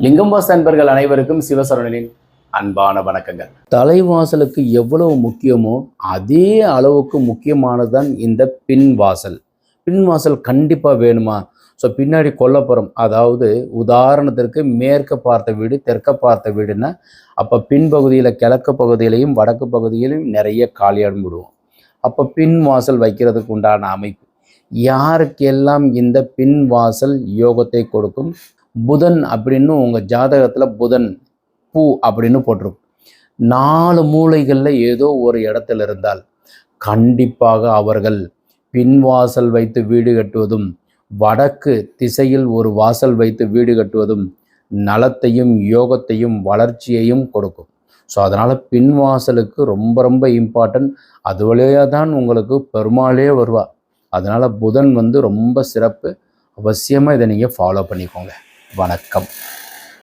லிங்கம்பாஸ் நண்பர்கள் அனைவருக்கும் சிவசரவணனின் அன்பான வணக்கங்கள். தலைவாசலுக்கு எவ்வளவு முக்கியமோ அதே அளவுக்கு முக்கியமானதுதான் இந்த பின்வாசல். பின்வாசல் கண்டிப்பாக வேணுமா? ஸோ பின்னாடி கொல்லப்புறம், அதாவது உதாரணத்திற்கு மேற்க பார்த்த வீடு தெற்க பார்த்த வீடுன்னா அப்போ பின்பகுதியில் கிழக்கு பகுதியிலையும் வடக்கு பகுதியிலையும் நிறைய காலியாடம் விடுவோம். அப்போ பின்வாசல் வைக்கிறதுக்கு உண்டான அமைப்பு யாருக்கெல்லாம் இந்த பின்வாசல் யோகத்தை கொடுக்கும்? புதன் அப்படின்னு உங்கள் ஜாதகத்தில் புதன் பூ அப்படின்னு போட்டிருக்கும். 4 மூலைகளில் ஏதோ ஒரு இடத்துல இருந்தால் கண்டிப்பாக அவர்கள் பின்வாசல் வைத்து வீடு கட்டுவதும் வடக்கு திசையில் ஒரு வாசல் வைத்து வீடு கட்டுவதும் நலத்தையும் யோகத்தையும் வளர்ச்சியையும் கொடுக்கும். ஸோ அதனால் பின்வாசலுக்கு ரொம்ப ரொம்ப இம்பார்ட்டன்ட். அது வழியாக தான் உங்களுக்கு பெருமாளே வருவா. அதனால் புதன் ரொம்ப சிறப்பு. அவசியமாக இதை நீங்கள் ஃபாலோ பண்ணிக்கோங்க. வணக்கம்.